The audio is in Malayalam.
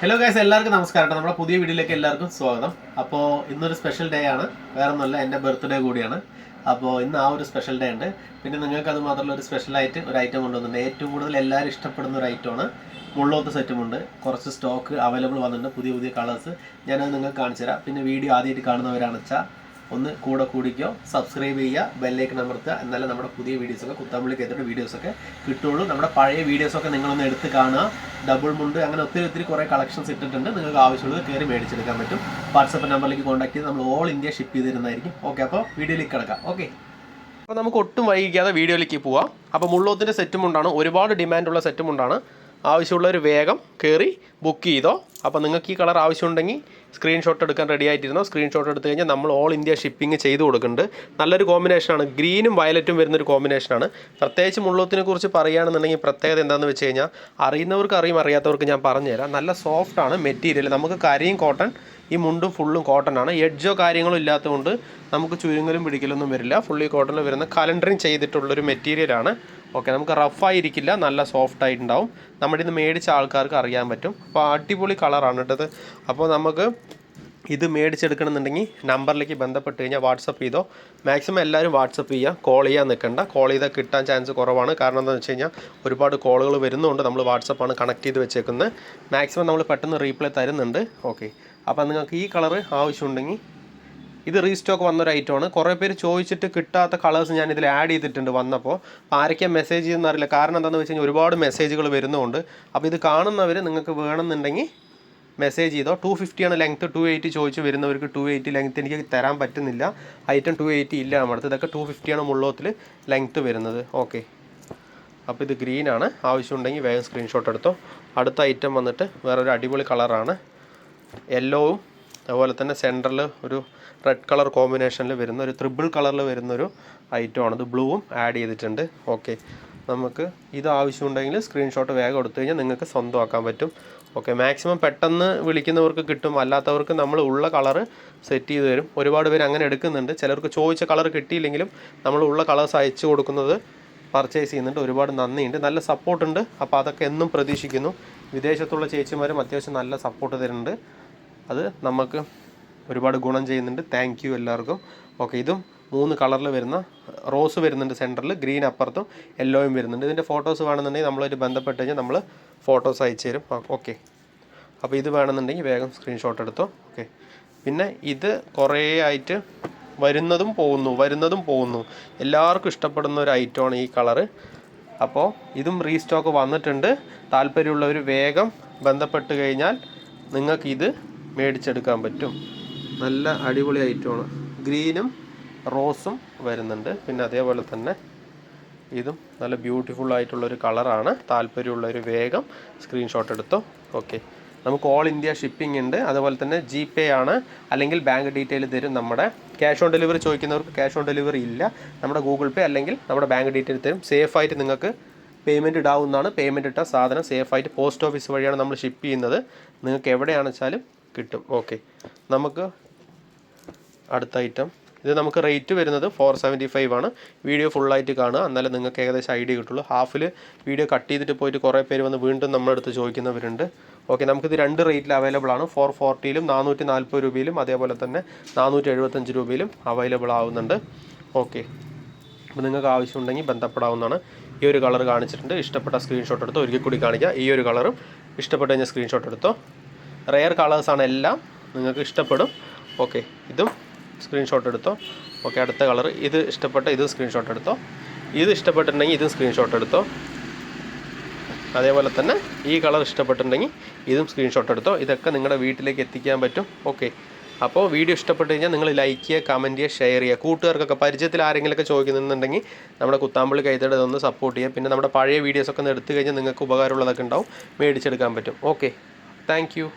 ഹലോ ഗൈസ്, എല്ലാവർക്കും നമസ്കാരം. നമ്മുടെ പുതിയ വീഡിയോയിലേക്ക് എല്ലാവർക്കും സ്വാഗതം. അപ്പോൾ ഇന്നൊരു സ്പെഷ്യൽ ഡേ ആണ്, വേറെ ഒന്നുമല്ല, എൻ്റെ ബർത്ത്ഡേ കൂടിയാണ്. അപ്പോൾ ഇന്ന് ആ ഒരു സ്പെഷ്യൽ ഡേ ഉണ്ട്. പിന്നെ നിങ്ങൾക്ക് അത് മാത്രമല്ല ഒരു സ്പെഷ്യലായിട്ട് ഒരു ഐറ്റം കൊണ്ടുവന്നിട്ടുണ്ട്. ഏറ്റവും കൂടുതൽ എല്ലാവരും ഇഷ്ടപ്പെടുന്ന ഒരു ഐറ്റമാണ്. മുള്ളോത്ത് സെറ്റുമുണ്ട്. കുറച്ച് സ്റ്റോക്ക് അവൈലബിൾ വന്നിട്ടുണ്ട്, പുതിയ പുതിയ കളേഴ്സ്. ഞാനത് നിങ്ങൾക്ക് കാണിച്ചു തരാം. പിന്നെ വീഡിയോ ആദ്യമായിട്ട് കാണുന്നവരാണെന്ന് വെച്ചാൽ ഒന്ന് കൂടെ കൂടിക്കോ, സബ്സ്ക്രൈബ് ചെയ്യുക, ബെല്ലൈക്കൺ അമർത്തുക. എന്നാലും നമ്മുടെ പുതിയ വീഡിയോസൊക്കെ കുത്താമ്പള്ളി കയറ്റിട്ട് വീഡിയോസൊക്കെ കിട്ടുള്ളൂ. നമ്മുടെ പഴയ വീഡിയോസൊക്കെ നിങ്ങളൊന്ന് എടുത്ത് കാണുക. ഡബിൾ മുണ്ട് അങ്ങനെ ഒത്തിരി കുറേ കളക്ഷൻസ് ഇട്ടിട്ടുണ്ട്. നിങ്ങൾക്ക് ആവശ്യമുള്ളത് കയറി മേടിച്ചെടുക്കാൻ പറ്റും. വാട്സപ്പ് നമ്പറിലേക്ക് കോൺടാക്ട് ചെയ്ത് നമ്മൾ ഓൾ ഇന്ത്യ ഷിപ്പ് ചെയ്ത് തരുന്നതായിരിക്കും. ഓക്കെ, അപ്പോൾ വീഡിയോയിലേക്ക് കിടക്കാം. ഓക്കെ, അപ്പോൾ നമുക്ക് ഒട്ടും വൈകിക്കാതെ വീഡിയോയിലേക്ക് പോവാം. അപ്പോൾ മുള്ളോത്തിൻ്റെ സെറ്റും കൊണ്ടാണ്, ഒരുപാട് ഡിമാൻഡുള്ള സെറ്റും കൊണ്ടാണ്. ആവശ്യമുള്ളൊരു വേഗം കയറി ബുക്ക് ചെയ്തോ. അപ്പോൾ നിങ്ങൾക്ക് ഈ കളർ ആവശ്യമുണ്ടെങ്കിൽ സ്ക്രീൻഷോട്ട് എടുക്കാൻ റെഡി ആയിട്ടിരുന്നോ. സ്ക്രീൻഷോട്ട് എടുത്തു കഴിഞ്ഞാൽ നമ്മൾ ഓൾ ഇന്ത്യ ഷിപ്പിംഗ് ചെയ്ത് കൊടുക്കുന്നുണ്ട്. നല്ലൊരു കോമ്പിനേഷനാണ്, ഗ്രീനും വയലറ്റും വരുന്നൊരു കോമ്പിനേഷനാണ്. പ്രത്യേകിച്ച് മുള്ളോത്തിനെ കുറിച്ച് പറയുകയാണെന്നുണ്ടെങ്കിൽ പ്രത്യേകത എന്താണെന്ന് വെച്ച് കഴിഞ്ഞാൽ അറിയുന്നവർക്ക് അറിയും, അറിയാത്തവർക്ക് ഞാൻ പറഞ്ഞുതരാം. നല്ല സോഫ്റ്റാണ് മെറ്റീരിയൽ. നമുക്ക് കരിയും കോട്ടൺ, ഈ മുണ്ടും ഫുള്ളും കോട്ടൺ ആണ്. എഡ്ജോ കാര്യങ്ങളോ ഇല്ലാത്തതുകൊണ്ട് നമുക്ക് ചുരുങ്ങലും പിടിക്കലൊന്നും വരില്ല. ഫുള്ളി കോട്ടണിൽ വരുന്ന കലണ്ടറിങ് ചെയ്തിട്ടുള്ളൊരു മെറ്റീരിയലാണ്. ഓക്കെ, നമുക്ക് റഫായിരിക്കില്ല, നല്ല സോഫ്റ്റ് ആയിട്ടുണ്ടാവും. നമ്മുടെ ഇന്ന് മേടിച്ച ആൾക്കാർക്ക് അറിയാൻ പറ്റും. അപ്പോൾ അടിപൊളി കളറാണ് കേട്ടത്. അപ്പോൾ നമുക്ക് ഇത് മേടിച്ചെടുക്കണമെന്നുണ്ടെങ്കിൽ നമ്പറിലേക്ക് ബന്ധപ്പെട്ട് കഴിഞ്ഞാൽ വാട്സപ്പ് ചെയ്തോ. മാക്സിമം എല്ലാവരും വാട്സപ്പ് ചെയ്യുക, കോൾ ചെയ്യാൻ നിൽക്കണ്ട. കോൾ ചെയ്താൽ കിട്ടാൻ ചാൻസ് കുറവാണ്. കാരണം എന്താണെന്ന് വെച്ച് കഴിഞ്ഞാൽ ഒരുപാട് കോളുകൾ വരുന്നതുകൊണ്ട് നമ്മൾ വാട്സപ്പാണ് കണക്ട് ചെയ്ത് വെച്ചേക്കുന്നത്. മാക്സിമം നമ്മൾ പെട്ടെന്ന് റീപ്ലൈ തരുന്നുണ്ട്. ഓക്കെ, അപ്പോൾ നിങ്ങൾക്ക് ഈ കളറ് ആവശ്യമുണ്ടെങ്കിൽ ഇത് റീസ്റ്റോക്ക് വന്നൊരു ഐറ്റമാണ്. കുറേ പേര് ചോദിച്ചിട്ട് കിട്ടാത്ത കളേഴ്സ് ഞാൻ ഇതിൽ ആഡ് ചെയ്തിട്ടുണ്ട് വന്നപ്പോൾ. ആരൊക്കെയാണ് മെസ്സേജ് ചെയ്യുന്ന അറിയില്ല. കാരണം എന്താണെന്ന് വെച്ച് കഴിഞ്ഞാൽ ഒരുപാട് മെസ്സേജുകൾ വരുന്നതുകൊണ്ട്. അപ്പോൾ ഇത് കാണുന്നവർ നിങ്ങൾക്ക് വേണമെന്നുണ്ടെങ്കിൽ മെസ്സേജ് ചെയ്തോ. 250 ആണ് ലെങ്ത്ത്. 280 ചോദിച്ച് വരുന്നവർക്ക് 280 ലെങ്ത്ത് എനിക്ക് തരാൻ പറ്റുന്നില്ല. ഐറ്റം 280 ഇല്ല നമ്മുടെ അടുത്ത്. ഇതൊക്കെ 250 ആണ് മുള്ളോത്തിൽ ലെങ്ത്ത് വരുന്നത്. ഓക്കെ, അപ്പോൾ ഇത് ഗ്രീനാണ്. ആവശ്യമുണ്ടെങ്കിൽ വേഗം സ്ക്രീൻഷോട്ട് എടുത്തോ. അടുത്ത ഐറ്റം വന്നിട്ട് വേറൊരു അടിപൊളി കളറാണ്. യെല്ലോവും അതുപോലെ തന്നെ സെൻറ്ററിൽ ഒരു റെഡ് കളർ കോമ്പിനേഷനിൽ വരുന്ന ഒരു ട്രിപ്പിൾ കളറിൽ വരുന്നൊരു ഐറ്റമാണ്. ഇത് ബ്ലൂവും ആഡ് ചെയ്തിട്ടുണ്ട്. ഓക്കെ, നമുക്ക് ഇത് ആവശ്യമുണ്ടെങ്കിൽ സ്ക്രീൻഷോട്ട് വേഗം എടുത്തു കഴിഞ്ഞാൽ നിങ്ങൾക്ക് സ്വന്തമാക്കാൻ പറ്റും. ഓക്കെ, മാക്സിമം പെട്ടെന്ന് വിളിക്കുന്നവർക്ക് കിട്ടും. അല്ലാത്തവർക്ക് നമ്മൾ ഉള്ള കളറ് സെറ്റ് ചെയ്ത് തരും. ഒരുപാട് പേര് അങ്ങനെ എടുക്കുന്നുണ്ട്. ചിലർക്ക് ചോദിച്ച കളർ കിട്ടിയില്ലെങ്കിലും നമ്മൾ ഉള്ള കളേഴ്സ് അയച്ചു കൊടുക്കുന്നത് പർച്ചേസ് ചെയ്യുന്നുണ്ട്. ഒരുപാട് നന്ദിയുണ്ട്, നല്ല സപ്പോർട്ടുണ്ട്. അപ്പോൾ അതൊക്കെ എന്നും പ്രതീക്ഷിക്കുന്നു. വിദേശത്തുള്ള ചേച്ചിമാരും അത്യാവശ്യം നല്ല സപ്പോർട്ട് തരുന്നുണ്ട്. അത് നമുക്ക് ഒരുപാട് ഗുണം ചെയ്യുന്നുണ്ട്. താങ്ക് യു എല്ലാവർക്കും. ഓക്കെ, ഇതും 3 കളറിൽ വരുന്ന റോസ് വരുന്നുണ്ട് സെൻറ്ററിൽ, ഗ്രീൻ അപ്പുറത്തും യെല്ലോയും വരുന്നുണ്ട്. ഇതിൻ്റെ ഫോട്ടോസ് വേണമെന്നുണ്ടെങ്കിൽ നമ്മളൊരു ബന്ധപ്പെട്ട് കഴിഞ്ഞാൽ നമ്മൾ ഫോട്ടോസ് അയച്ചു തരും. ഓക്കെ, അപ്പോൾ ഇത് വേണമെന്നുണ്ടെങ്കിൽ വേഗം സ്ക്രീൻഷോട്ട് എടുത്തോ. ഓക്കെ, പിന്നെ ഇത് കുറേ ആയിട്ട് വരുന്നതും പോകുന്നു. എല്ലാവർക്കും ഇഷ്ടപ്പെടുന്ന ഒരു ഐറ്റമാണ് ഈ കളറ്. അപ്പോൾ ഇതും റീസ്റ്റോക്ക് വന്നിട്ടുണ്ട്. താല്പര്യമുള്ളവർ വേഗം ബന്ധപ്പെട്ട് കഴിഞ്ഞാൽ നിങ്ങൾക്കിത് മേടിച്ചെടുക്കാൻ പറ്റും. നല്ല അടിപൊളി ഐറ്റമാണ്. ഗ്രീനും റോസും വരുന്നുണ്ട്. പിന്നെ അതേപോലെ തന്നെ ഇതും നല്ല ബ്യൂട്ടിഫുൾ ആയിട്ടുള്ളൊരു കളറാണ്. താല്പര്യമുള്ളൊരു വേഗം സ്ക്രീൻഷോട്ട് എടുത്തോ. ഓക്കെ, നമുക്ക് ഓൾ ഇന്ത്യ ഷിപ്പിംഗ് ഉണ്ട്. അതുപോലെ തന്നെ GPay ആണ്, അല്ലെങ്കിൽ ബാങ്ക് ഡീറ്റെയിൽ തരും. നമ്മുടെ ക്യാഷ് ഓൺ ഡെലിവറി ചോദിക്കുന്നവർക്ക് ക്യാഷ് ഓൺ ഡെലിവറി ഇല്ല. നമ്മുടെ ഗൂഗിൾ പേ അല്ലെങ്കിൽ നമ്മുടെ ബാങ്ക് ഡീറ്റെയിൽ തരും. സേഫായിട്ട് നിങ്ങൾക്ക് പേയ്മെൻറ്റ് ഇടാവുന്നതാണ്. പേയ്മെൻറ്റ് ഇട്ട സാധനം സേഫായിട്ട് പോസ്റ്റ് ഓഫീസ് വഴിയാണ് നമ്മൾ ഷിപ്പ് ചെയ്യുന്നത്. നിങ്ങൾക്ക് എവിടെയാണെന്ന് വെച്ചാലും കിട്ടും. ഓക്കെ, നമുക്ക് അടുത്ത ഐറ്റം. ഇത് നമുക്ക് റേറ്റ് വരുന്നത് 475 ആണ്. വീഡിയോ ഫുള്ളായിട്ട് കാണുക, എന്നാലും നിങ്ങൾക്ക് ഏകദേശം ഐഡിയ കിട്ടുള്ളൂ. ഹാഫിൽ വീഡിയോ കട്ട് ചെയ്തിട്ട് പോയിട്ട് കുറേ പേര് വന്ന് വീണ്ടും നമ്മുടെ അടുത്ത് ചോദിക്കുന്നവരുണ്ട്. ഓക്കെ, നമുക്കിത് 2 റേറ്റിൽ അവൈലബിൾ ആണ്. 440 440 രൂപയിലും അതേപോലെ തന്നെ 475 രൂപയിലും അവൈലബിൾ ആവുന്നുണ്ട്. ഓക്കെ, അപ്പോൾ നിങ്ങൾക്ക് ആവശ്യമുണ്ടെങ്കിൽ ബന്ധപ്പെടാവുന്നതാണ്. ഈ ഒരു കളർ കാണിച്ചിട്ടുണ്ട്. ഇഷ്ടപ്പെട്ട സ്ക്രീൻഷോട്ട് എടുത്തോ. ഒരിക്കൽ കൂടി കാണിക്കുക. ഈ ഒരു കളറും ഇഷ്ടപ്പെട്ട് കഴിഞ്ഞാൽ സ്ക്രീൻഷോട്ട് എടുത്തോ. റെയർ കളേഴ്സാണ് എല്ലാം, നിങ്ങൾക്ക് ഇഷ്ടപ്പെടും. ഓക്കെ, ഇതും സ്ക്രീൻഷോട്ട് എടുത്തോ. ഓക്കെ, അടുത്ത കളർ ഇത് ഇഷ്ടപ്പെട്ട ഇതും സ്ക്രീൻഷോട്ട് എടുത്തോ. ഇത് ഇഷ്ടപ്പെട്ടിട്ടുണ്ടെങ്കിൽ ഇതും സ്ക്രീൻഷോട്ട് എടുത്തോ. അതേപോലെ തന്നെ ഈ കളർ ഇഷ്ടപ്പെട്ടിട്ടുണ്ടെങ്കിൽ ഇതും സ്ക്രീൻഷോട്ട് എടുത്തോ. ഇതൊക്കെ നിങ്ങളുടെ വീട്ടിലേക്ക് എത്തിക്കാൻ പറ്റും. ഓക്കെ, അപ്പോൾ വീഡിയോ ഇഷ്ടപ്പെട്ട് കഴിഞ്ഞാൽ നിങ്ങൾ ലൈക്ക് ചെയ്യുക, കമൻറ്റ് ചെയ്യുക, ഷെയർ ചെയ്യുക. കൂട്ടുകാർക്കൊക്കെ പരിചയത്തിൽ ആരെങ്കിലുമൊക്കെ ചോദിക്കുന്നുണ്ടെങ്കിൽ നമ്മുടെ കുത്താമ്പള്ളി കൈത്തയുടെ ഒന്ന് സപ്പോർട്ട് ചെയ്യുക. പിന്നെ നമ്മുടെ പഴയ വീഡിയോസൊക്കെ ഒന്ന് എടുത്തു കഴിഞ്ഞാൽ നിങ്ങൾക്ക് ഉപകാരമുള്ളതൊക്കെ ഉണ്ടാവും, മേടിച്ചെടുക്കാൻ പറ്റും. Okay, thank you.